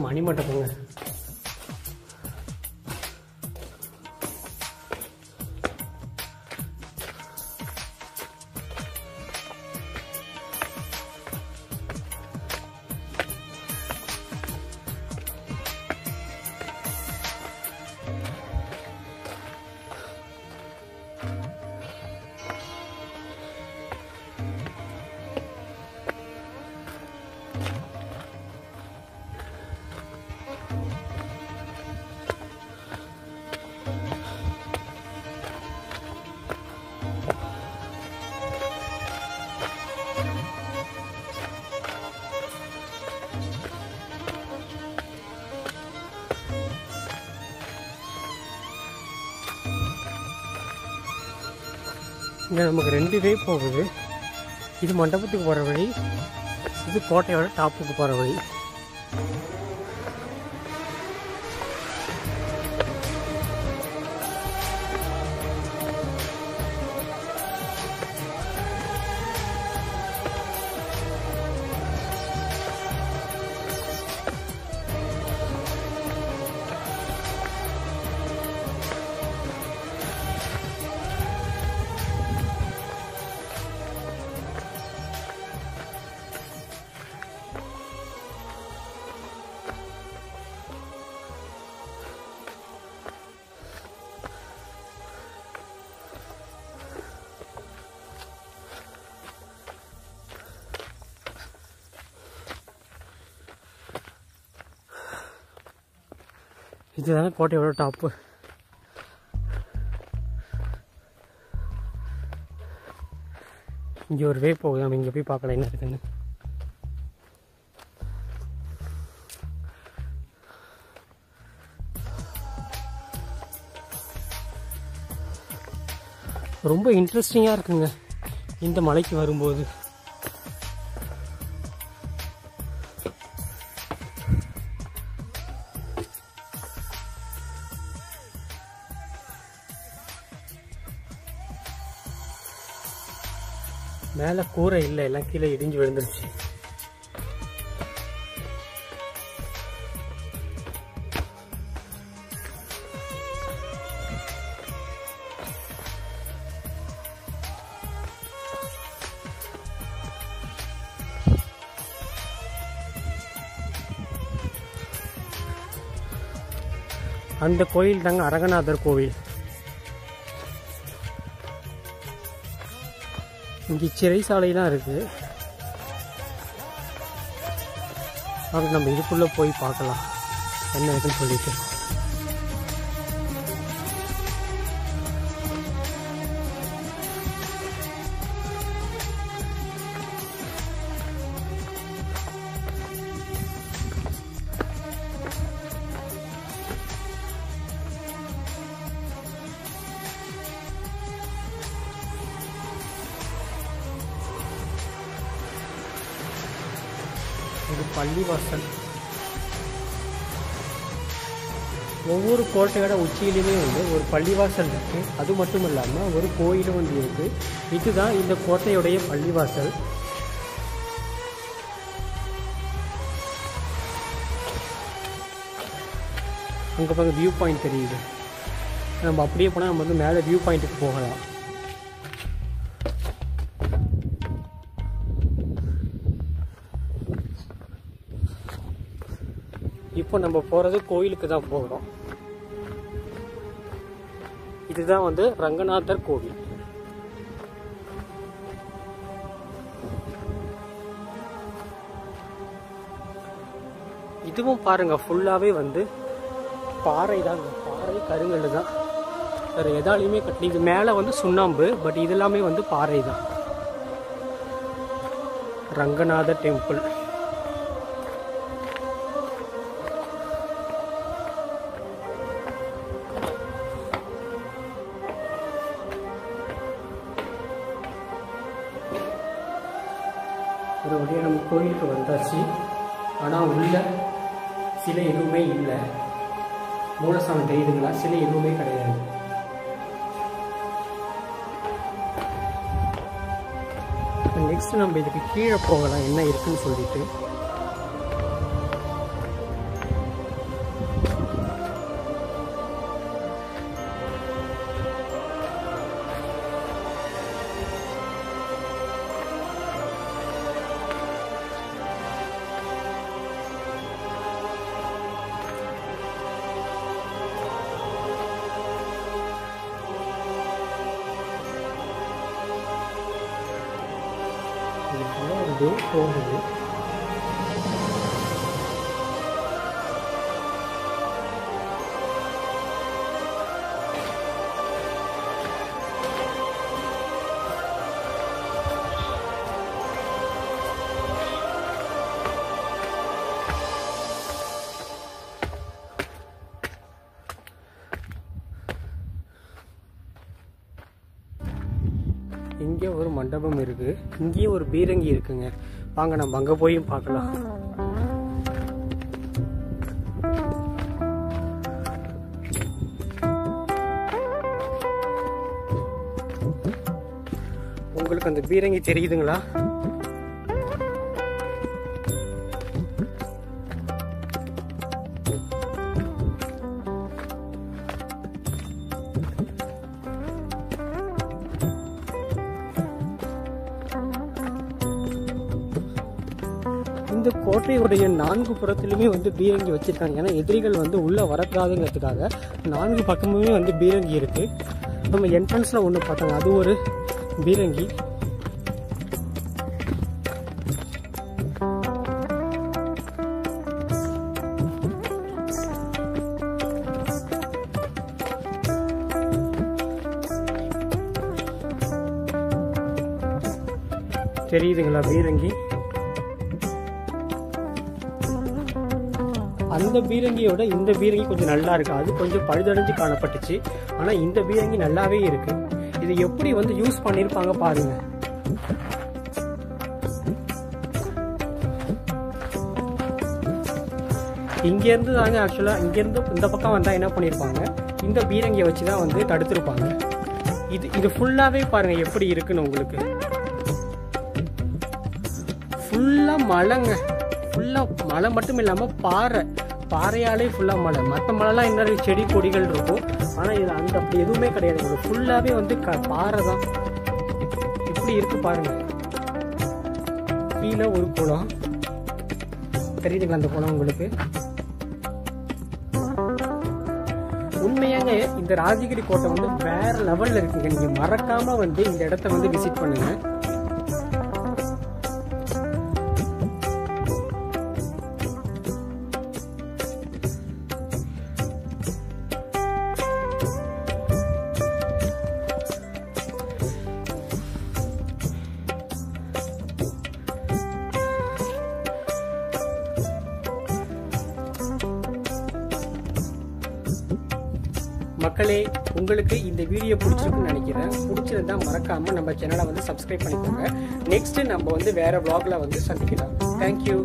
மணிமண்டபங்க. இங்கே நமக்கு 2 வே போகுது. இது மண்டபத்துக்கு போகிற வழி, இது கோட்டையோட டாப்புக்கு போகிற வழி. இதுதானே கோட்டையோட டாப்பு. இங்கே ஒரு வே போகுது, நம்ம இங்கே போய் பார்க்கலாம் என்ன இருக்குன்னு. ரொம்ப இன்ட்ரெஸ்டிங்காக இருக்குங்க இந்த மலைக்கு வரும்போது. மேலே கூரை இல்லை, எல்லாம் கீழே இடிஞ்சு விழுந்துருச்சு. அந்த கோயில் தாங்க அரங்கநாதர் கோவில். இங்கே சிறைசாலைலாம் இருக்குது. வாங்க நம்ம இதுக்குள்ளே போய் பார்க்கலாம் என்ன இருக்குன்னு சொல்லிட்டு. இது பள்ளிவாசல். ஒவ்வொரு கோட்டையோட உச்சியிலுமே வந்து ஒரு பள்ளிவாசல் இருக்குது. அது மட்டும் இல்லாமல் ஒரு கோயிலும் வந்து இருக்குது. இதுதான் இந்த கோட்டையுடைய பள்ளிவாசல். அங்கே பார்க்க வியூ பாயிண்ட் தெரியுது. நம்ம அப்படியே போனால் நம்ம வந்து மேலே வியூ பாயிண்ட்டுக்கு போகலாம். இப்போ நம்ம போகிறது கோயிலுக்கு தான் போகிறோம். இதுதான் வந்து ரங்கநாதர் கோவில். இதுவும் பாருங்க ஃபுல்லாகவே வந்து பாறை தான், பாறை கருங்கல் தான், வேறு எதாலையுமே கட்டி. இது மேலே வந்து சுண்ணாம்பு, பட் இதெல்லாமே வந்து பாறை தான். ரங்கநாதர் டெம்பிள். ஒரு வழியாக நம்ம கோயிலுக்கு வந்தாச்சு. ஆனால் உள்ள சிலை எதுவுமே இல்லை. மூலஸ்தானம் தெரியுதுங்களா? சிலை எதுவுமே கிடையாது. நெக்ஸ்ட் நம்ம இதுக்கு கீழே போகலாம் என்ன இருக்குன்னு சொல்லிட்டு. வந்து தோன்றுது. இங்கே ஒரு மண்டபம் இருக்கு, இங்கேயே ஒரு பீரங்கி இருக்குங்க. வாங்க நம்ம அங்க போயும் பார்க்கலாம். உங்களுக்கு அந்த பீரங்கி தெரியுதுங்களா? இந்த கோட்டையுடைய 4 புறத்திலுமே வந்து பீரங்கி வச்சிருக்காங்க. ஏன்னா எதிரிகள் வந்து உள்ள வரக்கூடாதுங்கிறதுக்காக 4 பக்கமுமே வந்து பீரங்கி இருக்கு. நம்ம என்ட்ரன்ஸ்ல ஒன்று பார்த்தோம், அது ஒரு பீரங்கி. தெரியுதுங்களா பீரங்கி? அந்த பீரங்கியோட இந்த பீரங்கி கொஞ்சம் நல்லா இருக்கு. அது கொஞ்சம் பழுதடைஞ்சு காணப்பட்டுச்சு. ஆனா இந்த பீரங்கி நல்லாவே இருக்கு. இது எப்படி வந்து யூஸ் பண்ணிருப்பாங்க பாருங்க. இங்க இருந்து தாங்க ஆக்சுவலா இங்க இருந்து இந்த பக்கம் வந்தா என்ன பண்ணிருப்பாங்க, இந்த பீரங்கியை வச்சுதான் வந்து தடுத்திருப்பாங்க. இது ஃபுல்லாவே பாருங்க எப்படி இருக்குன்னு. உங்களுக்கு ஃபுல்லா மலைங்க. ஃபுல்லா மலை மட்டும் இல்லாம பாறையாலே ஃபுல்லா மலை. மற்ற மலைலாம் என்ன செடி கொடிகள் இருக்கும், ஆனா இது அந்த அப்படி எதுவுமே கிடையாது. ஃபுல்லாவே வந்து பாறை தான். இப்படி இருக்கு பாருங்க. கீழே ஒரு குளம் தெரியுதுங்களா? அந்த குளம் உங்களுக்கு உண்மையாங்க இந்த ராஜகிரி கோட்டை வந்து வேற லெவல்ல இருக்குங்க. நீங்க மறக்காம வந்து இந்த இடத்த வந்து விசிட் பண்ணுங்க. மக்களே, உங்களுக்கு இந்த வீடியோ பிடிச்சிருக்குன்னு நினைக்கிறேன். பிடிச்சிருந்தா மறக்காம நம்ம சேனலை வந்து சப்ஸ்கிரைப் பண்ணிக்கோங்க. நெக்ஸ்ட் நம்ம வந்து வேற vlogல வந்து சந்திக்கலாம். தேங்க்யூ.